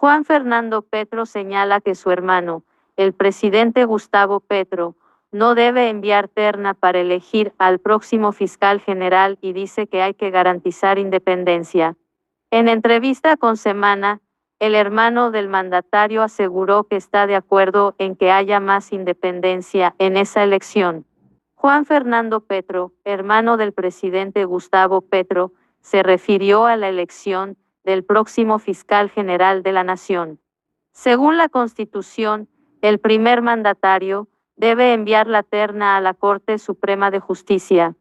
Juan Fernando Petro señala que su hermano, el presidente Gustavo Petro, no debe enviar terna para elegir al próximo fiscal general y dice que hay que garantizar independencia. En entrevista con Semana, el hermano del mandatario aseguró que está de acuerdo en que haya más independencia en esa elección. Juan Fernando Petro, hermano del presidente Gustavo Petro, se refirió a la elección del próximo fiscal general de la nación. Según la Constitución, el primer mandatario debe enviar la terna a la Corte Suprema de Justicia.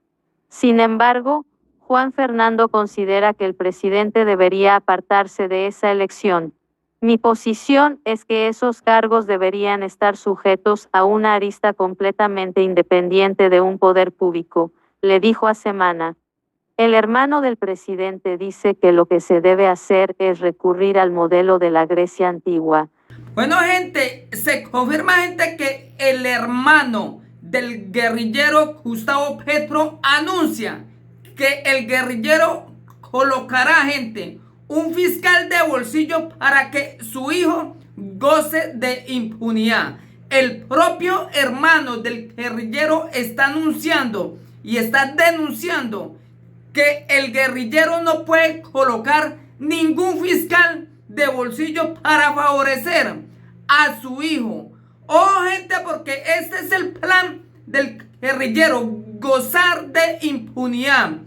Sin embargo, Juan Fernando considera que el presidente debería apartarse de esa elección. Mi posición es que esos cargos deberían estar sujetos a una arista completamente independiente de un poder público, le dijo a Semana. El hermano del presidente dice que lo que se debe hacer es recurrir al modelo de la Grecia antigua. Bueno, gente, se confirma, gente, que el hermano del guerrillero Gustavo Petro anuncia que el guerrillero colocará, gente, un fiscal de bolsillo para que su hijo goce de impunidad. El propio hermano del guerrillero está anunciando y está denunciando que el guerrillero no puede colocar ningún fiscal de bolsillo para favorecer a su hijo. Oh, gente, porque este es el plan del guerrillero: gozar de impunidad,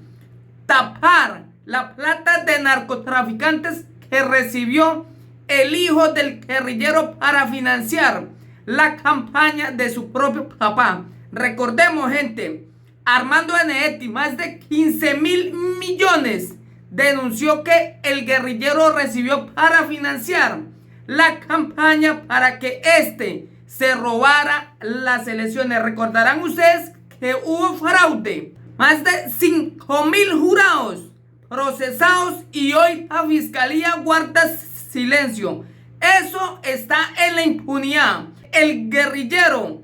tapar la plata de narcotraficantes que recibió el hijo del guerrillero para financiar la campaña de su propio papá. Recordemos, gente, Armando Benedetti, más de 15.000 millones, denunció que el guerrillero recibió para financiar la campaña para que se robara las elecciones. Recordarán ustedes que hubo fraude, más de 5.000 jurados procesados, y hoy la fiscalía guarda silencio. Eso está en la impunidad. El guerrillero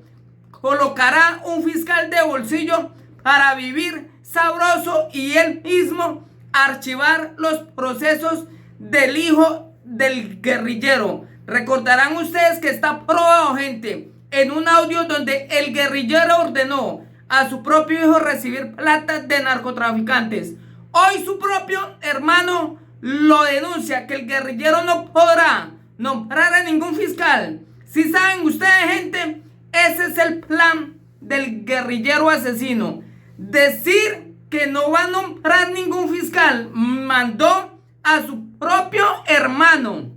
colocará un fiscal de bolsillo para vivir sabroso y él mismo archivar los procesos del hijo del guerrillero. Recordarán ustedes que está probado, gente, en un audio donde el guerrillero ordenó a su propio hijo recibir plata de narcotraficantes. Hoy su propio hermano lo denuncia, que el guerrillero no podrá nombrar a ningún fiscal. Si saben ustedes, gente, ese es el plan del guerrillero asesino. Decir que no va a nombrar ningún fiscal. Mandó a su propio hermano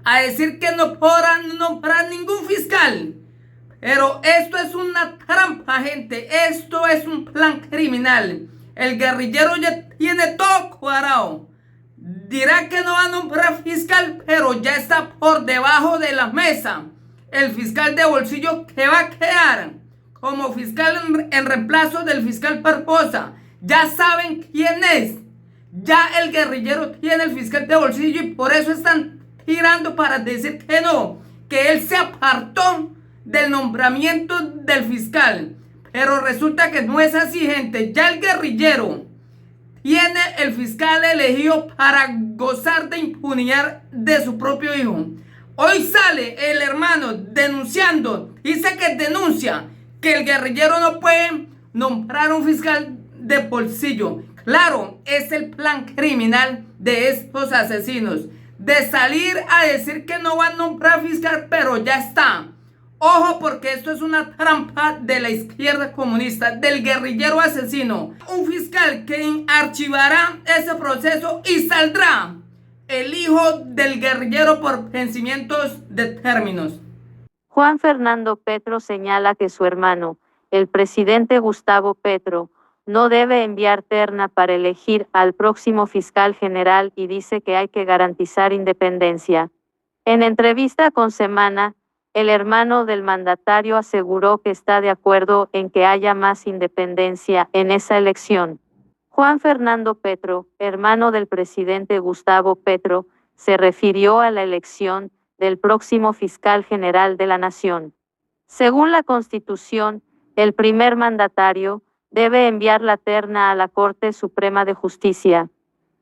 a decir que no podrán nombrar ningún fiscal. Pero esto es una trampa, gente. Esto es un plan criminal. El guerrillero ya tiene todo cuadrado. Dirá que no va a nombrar fiscal, pero ya está por debajo de la mesa el fiscal de bolsillo que va a quedar como fiscal en reemplazo del fiscal Barbosa. Ya saben quién es. Ya el guerrillero tiene el fiscal de bolsillo y por eso están tirando para decir que no, que él se apartó del nombramiento del fiscal. Pero resulta que no es así, gente. Ya el guerrillero tiene el fiscal elegido para gozar de impunidad de su propio hijo. Hoy sale el hermano denunciando, dice que denuncia que el guerrillero no puede nombrar un fiscal de bolsillo. Claro, es el plan criminal de estos asesinos, de salir a decir que no van a nombrar fiscal, pero ya está. Ojo, porque esto es una trampa de la izquierda comunista, del guerrillero asesino. Un fiscal que archivará ese proceso y saldrá el hijo del guerrillero por vencimientos de términos. Juan Fernando Petro señala que su hermano, el presidente Gustavo Petro, no debe enviar terna para elegir al próximo fiscal general y dice que hay que garantizar independencia. En entrevista con Semana, el hermano del mandatario aseguró que está de acuerdo en que haya más independencia en esa elección. Juan Fernando Petro, hermano del presidente Gustavo Petro, se refirió a la elección del próximo fiscal general de la nación. Según la Constitución, el primer mandatario debe enviar la terna a la Corte Suprema de Justicia.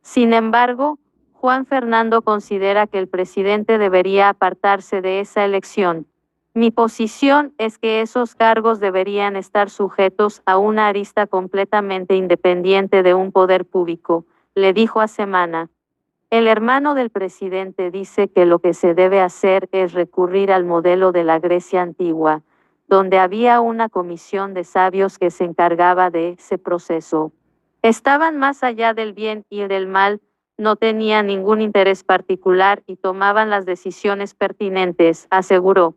Sin embargo, Juan Fernando considera que el presidente debería apartarse de esa elección. Mi posición es que esos cargos deberían estar sujetos a una arista completamente independiente de un poder público, le dijo a Semana. El hermano del presidente dice que lo que se debe hacer es recurrir al modelo de la Grecia antigua, donde había una comisión de sabios que se encargaba de ese proceso. Estaban más allá del bien y del mal, no tenían ningún interés particular y tomaban las decisiones pertinentes, aseguró.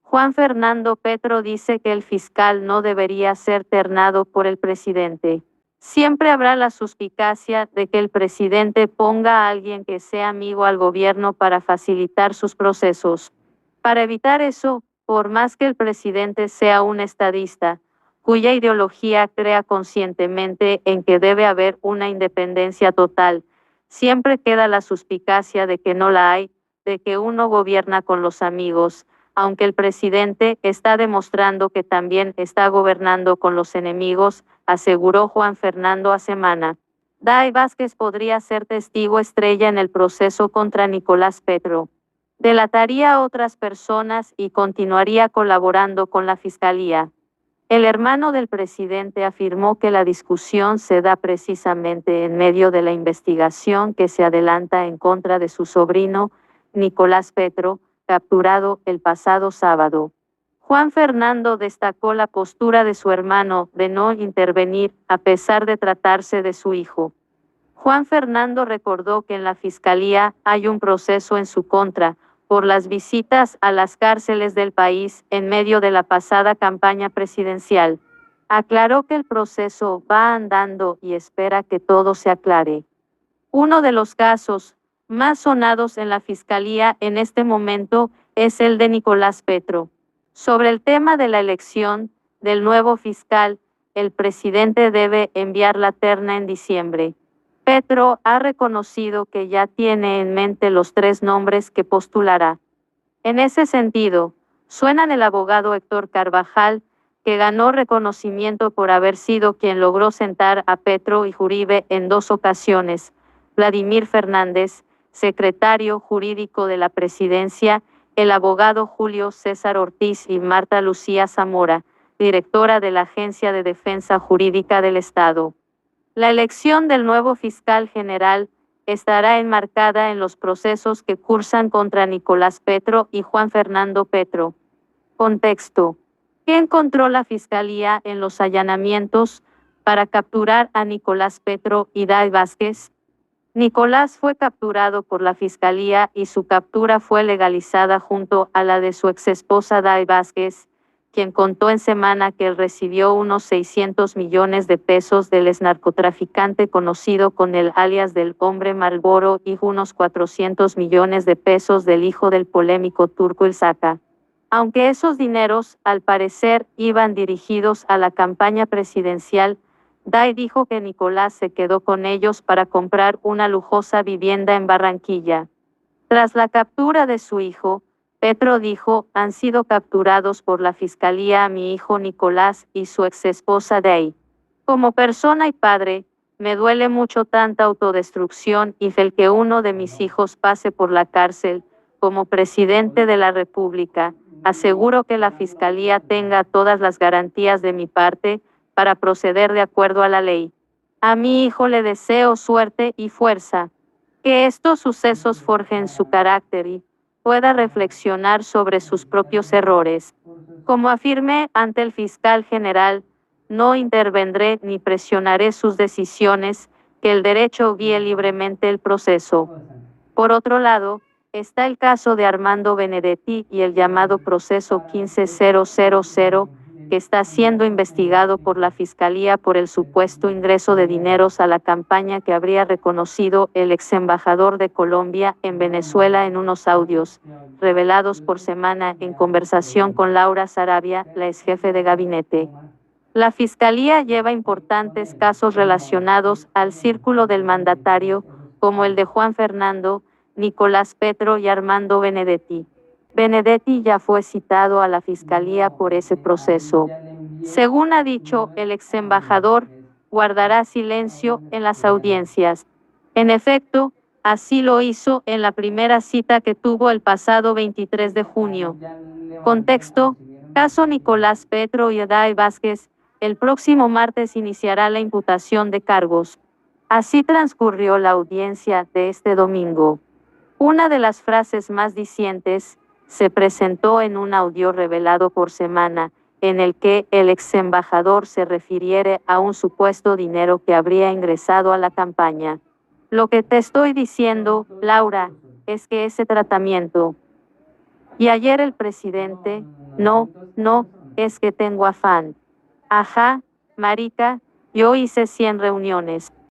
Juan Fernando Petro dice que el fiscal no debería ser ternado por el presidente. Siempre habrá la suspicacia de que el presidente ponga a alguien que sea amigo al gobierno para facilitar sus procesos. Para evitar eso, por más que el presidente sea un estadista, cuya ideología crea conscientemente en que debe haber una independencia total, siempre queda la suspicacia de que no la hay, de que uno gobierna con los amigos, aunque el presidente está demostrando que también está gobernando con los enemigos, aseguró Juan Fernando a Semana. Day Vázquez podría ser testigo estrella en el proceso contra Nicolás Petro. Delataría a otras personas y continuaría colaborando con la fiscalía. El hermano del presidente afirmó que la discusión se da precisamente en medio de la investigación que se adelanta en contra de su sobrino, Nicolás Petro, capturado el pasado sábado. Juan Fernando destacó la postura de su hermano de no intervenir a pesar de tratarse de su hijo. Juan Fernando recordó que en la fiscalía hay un proceso en su contra por las visitas a las cárceles del país en medio de la pasada campaña presidencial. Aclaró que el proceso va andando y espera que todo se aclare. Uno de los casos más sonados en la fiscalía en este momento es el de Nicolás Petro. Sobre el tema de la elección del nuevo fiscal, el presidente debe enviar la terna en diciembre. Petro ha reconocido que ya tiene en mente los 3 nombres que postulará. En ese sentido, suenan el abogado Héctor Carvajal, que ganó reconocimiento por haber sido quien logró sentar a Petro y Uribe en 2 ocasiones, Vladimir Fernández, secretario jurídico de la presidencia, el abogado Julio César Ortiz y Marta Lucía Zamora, directora de la Agencia de Defensa Jurídica del Estado. La elección del nuevo fiscal general estará enmarcada en los procesos que cursan contra Nicolás Petro y Juan Fernando Petro. Contexto. ¿Qué encontró la Fiscalía en los allanamientos para capturar a Nicolás Petro y Day Vázquez? Nicolás fue capturado por la Fiscalía y su captura fue legalizada junto a la de su exesposa Day Vázquez, quien contó en Semana que él recibió unos 600 millones de pesos del exnarcotraficante conocido con el alias del Hombre Marlboro y unos 400 millones de pesos del hijo del polémico Turco El Saca. Aunque esos dineros, al parecer, iban dirigidos a la campaña presidencial, Day dijo que Nicolás se quedó con ellos para comprar una lujosa vivienda en Barranquilla. Tras la captura de su hijo, Petro dijo, han sido capturados por la Fiscalía a mi hijo Nicolás y su exesposa Day. Como persona y padre, me duele mucho tanta autodestrucción y el que uno de mis hijos pase por la cárcel. Como presidente de la República, aseguro que la Fiscalía tenga todas las garantías de mi parte para proceder de acuerdo a la ley. A mi hijo le deseo suerte y fuerza. Que estos sucesos forjen su carácter y pueda reflexionar sobre sus propios errores. Como afirmé ante el fiscal general, no intervendré ni presionaré sus decisiones, que el derecho guíe libremente el proceso. Por otro lado, está el caso de Armando Benedetti y el llamado proceso 15000, que está siendo investigado por la Fiscalía por el supuesto ingreso de dineros a la campaña que habría reconocido el ex embajador de Colombia en Venezuela en unos audios, revelados por Semana en conversación con Laura Sarabia, la ex jefe de gabinete. La Fiscalía lleva importantes casos relacionados al círculo del mandatario, como el de Juan Fernando, Nicolás Petro y Armando Benedetti. Benedetti ya fue citado a la Fiscalía por ese proceso. Según ha dicho el ex embajador, guardará silencio en las audiencias. En efecto, Así lo hizo en la primera cita que tuvo el pasado 23 de junio. Contexto: caso Nicolás Petro y Eday Vázquez. El próximo martes iniciará la imputación de cargos. Así transcurrió la audiencia de este domingo. Una de las frases más dicientes se presentó en un audio revelado por Semana, en el que el ex embajador se refiriere a un supuesto dinero que habría ingresado a la campaña. Lo que te estoy diciendo, Laura, es que ese tratamiento. Y ayer el presidente, no, es que tengo afán. Ajá, marica, yo hice 100 reuniones.